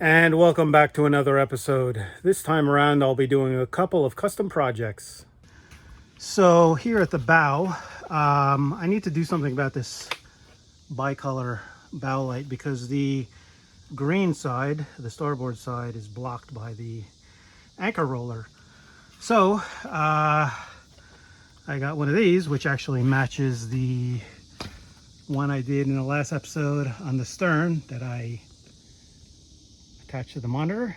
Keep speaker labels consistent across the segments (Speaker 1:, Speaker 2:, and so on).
Speaker 1: And welcome back to another episode. This time around, I'll be doing a couple of custom projects. So here at the bow, I need to do something about this bicolor bow light because the green side, the starboard side, is blocked by the anchor roller. So I got one of these, which actually matches the one I did in the last episode on the stern that I attached to the monitor.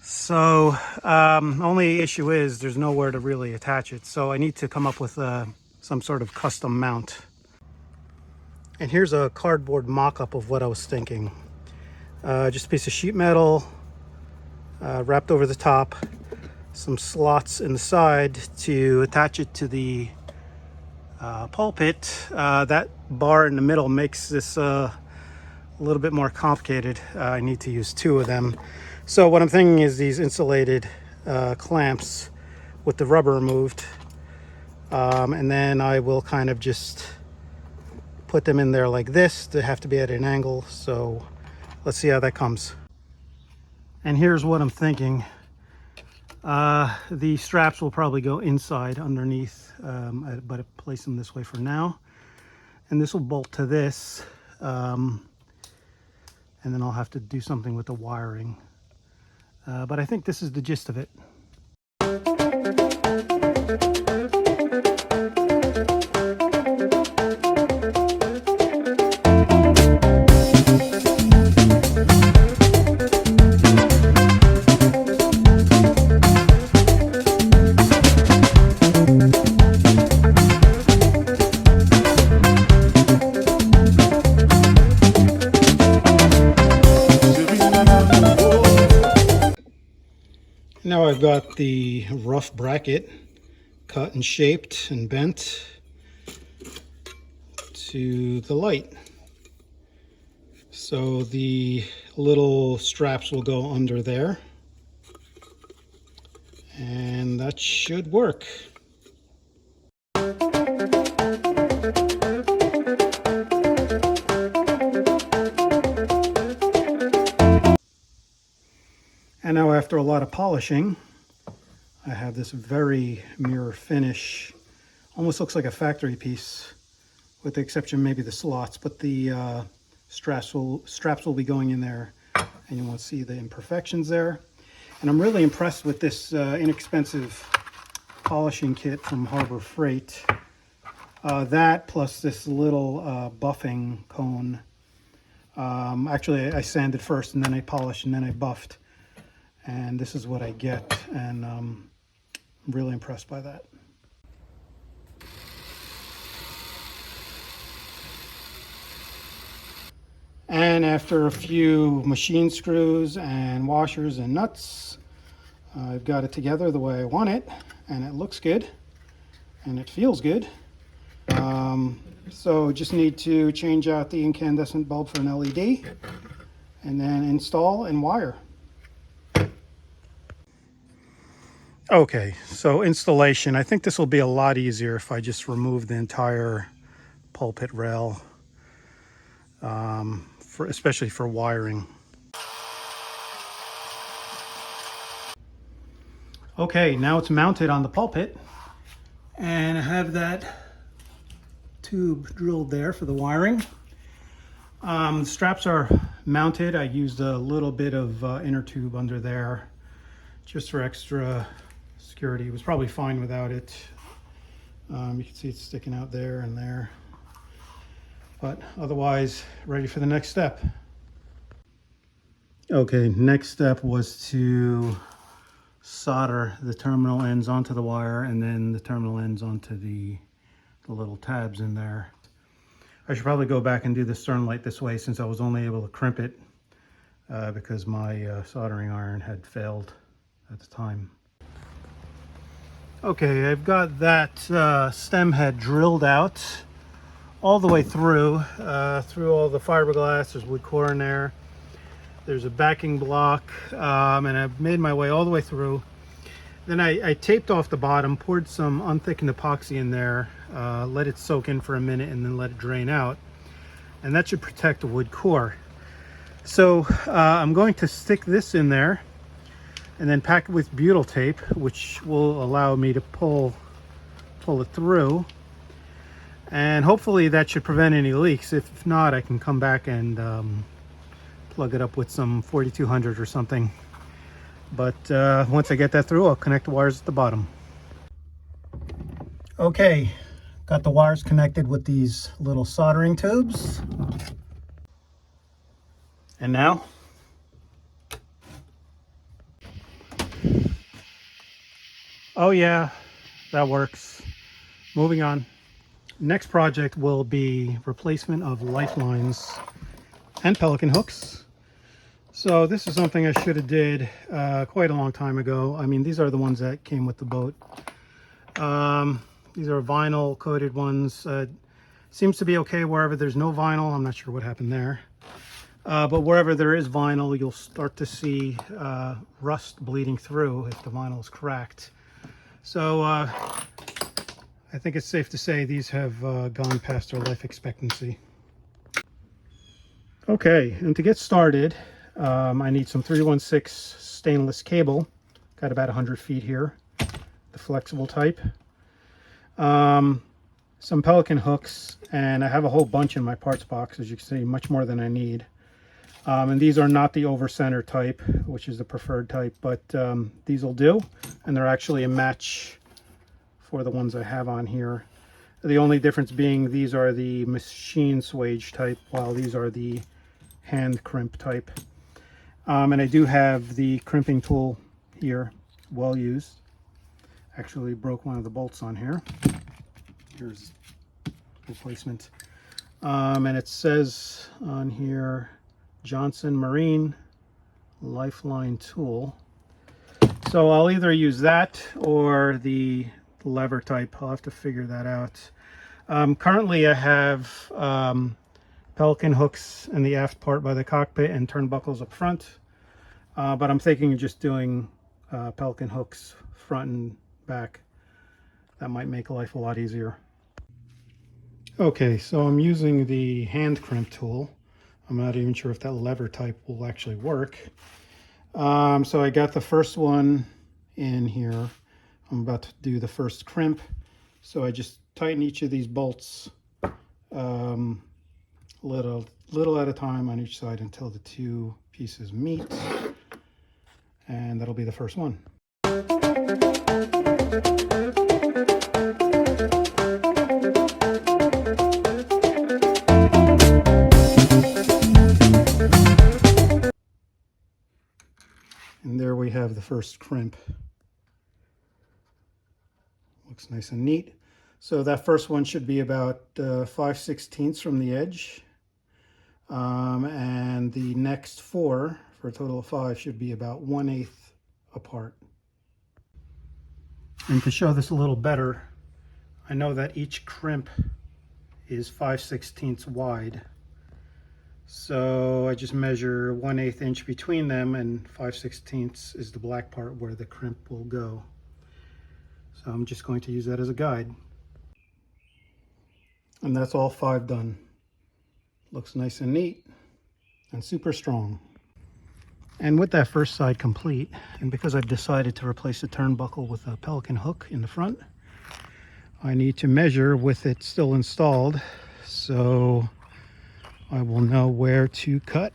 Speaker 1: So only issue is there's nowhere to really attach it, so I need to come up with some sort of custom mount. And here's a cardboard mock-up of what I was thinking. Just a piece of sheet metal wrapped over the top, some slots in the side to attach it to the pulpit. That bar in the middle makes this a little bit more complicated. I need to use two of them. So what I'm thinking is these insulated clamps with the rubber removed, and then I will kind of just put them in there like this. They have to be at an angle, so let's see how that comes. And here's what I'm thinking. The straps will probably go inside underneath, but I place them this way for now. And this will bolt to this, and then I'll have to do something with the wiring. But I think this is the gist of it. Now I've got the rough bracket cut and shaped and bent to the light. So the little straps will go under there, and that should work. And now after a lot of polishing, I have this very mirror finish. Almost looks like a factory piece, with the exception maybe the slots, but the straps will be going in there, and you won't see the imperfections there. And I'm really impressed with this inexpensive polishing kit from Harbor Freight. That plus this little buffing cone. Actually, I sanded first, and then I polished, and then I buffed. And this is what I get, and I'm really impressed by that. And after a few machine screws and washers and nuts, I've got it together the way I want it, and it looks good, and it feels good. So just need to change out the incandescent bulb for an LED, and then install and wire. Okay, so installation. I think this will be a lot easier if I just remove the entire pulpit rail, especially for wiring. Okay, now it's mounted on the pulpit, and I have that tube drilled there for the wiring. The straps are mounted. I used a little bit of inner tube under there just for extra security. It was probably fine without it. You can see it's sticking out there and there, but otherwise ready for the next step. Okay, next step was to solder the terminal ends onto the wire, and then the terminal ends onto the little tabs in there. I should probably go back and do the stern light this way, since I was only able to crimp it because my soldering iron had failed at the time. Okay, I've got that stem head drilled out all the way through all the fiberglass. There's wood core in there. There's a backing block, and I've made my way all the way through. Then I taped off the bottom, poured some unthickened epoxy in there, let it soak in for a minute, and then let it drain out. And that should protect the wood core. So I'm going to stick this in there and then pack it with butyl tape, which will allow me to pull it through. And hopefully that should prevent any leaks. If not, I can come back and plug it up with some 4200 or something. But once I get that through, I'll connect the wires at the bottom. Okay, got the wires connected with these little soldering tubes. And now, oh yeah, that works. Moving on. Next project will be replacement of lifelines and pelican hooks. So this is something I should have did quite a long time ago. I mean, these are the ones that came with the boat. These are vinyl coated ones. Seems to be okay wherever there's no vinyl. I'm not sure what happened there. But wherever there is vinyl, you'll start to see rust bleeding through if the vinyl is cracked. So I think it's safe to say these have gone past their life expectancy. Okay, and to get started, I need some 316 stainless cable. Got about 100 feet here, the flexible type. Some pelican hooks, and I have a whole bunch in my parts box, as you can see, much more than I need. And these are not the over center type, which is the preferred type, but these will do, and they're actually a match for the ones I have on here. The only difference being these are the machine swage type, while these are the hand crimp type. And I do have the crimping tool here, well used. Actually broke one of the bolts on here. Here's replacement. And it says on here, Johnson Marine Lifeline tool. So I'll either use that or the lever type. I'll have to figure that out. Currently I have pelican hooks in the aft part by the cockpit and turnbuckles up front, but I'm thinking of just doing pelican hooks front and back. That might make life a lot easier. Okay, so I'm using the hand crimp tool. I'm not even sure if that lever type will actually work. So I got the first one in here. I'm about to do the first crimp. So I just tighten each of these bolts little at a time on each side until the two pieces meet. And that'll be the first one. And there we have the first crimp. Looks nice and neat. So that first one should be about 5/16 from the edge. And the next four, for a total of 5, should be about 1/8 apart. And to show this a little better, I know that each crimp is 5/16 wide. So I just measure 1/8 inch between them, and 5/16 is the black part where the crimp will go. So I'm just going to use that as a guide. And that's all 5 done. Looks nice and neat and super strong. And with that first side complete, and because I've decided to replace the turnbuckle with a pelican hook in the front, I need to measure with it still installed, so I will know where to cut.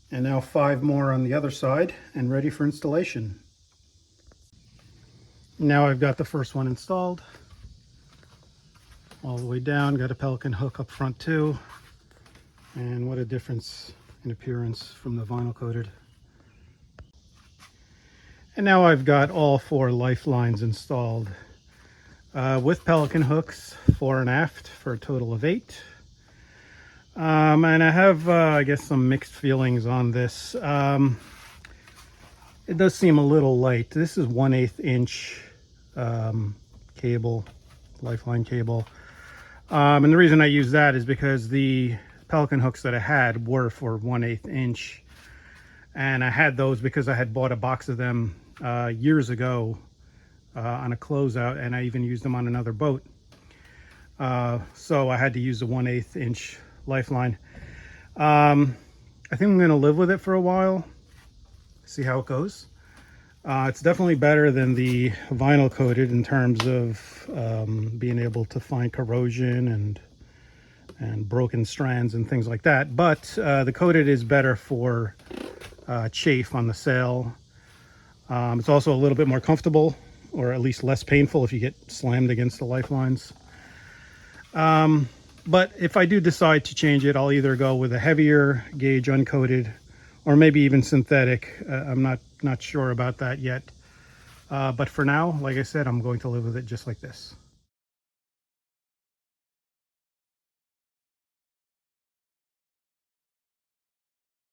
Speaker 1: And now 5 more on the other side and ready for installation. Now I've got the first one installed all the way down, got a pelican hook up front too. And what a difference in appearance from the vinyl coated. And now I've got all 4 lifelines installed with pelican hooks, fore and aft, for a total of 8. And I have, I guess, some mixed feelings on this. It does seem a little light. This is 1/8 inch cable, lifeline cable. And the reason I use that is because the pelican hooks that I had were for 1/8 inch. And I had those because I had bought a box of them years ago on a closeout, and I even used them on another boat. So I had to use the 1/8 inch Lifeline. I think I'm going to live with it for a while, see how it goes. It's definitely better than the vinyl coated in terms of being able to find corrosion and broken strands and things like that. But the coated is better for chafe on the sail. It's also a little bit more comfortable, or at least less painful if you get slammed against the lifelines. But if I do decide to change it, I'll either go with a heavier gauge uncoated, or maybe even synthetic. I'm not sure about that yet. But for now, like I said, I'm going to live with it just like this.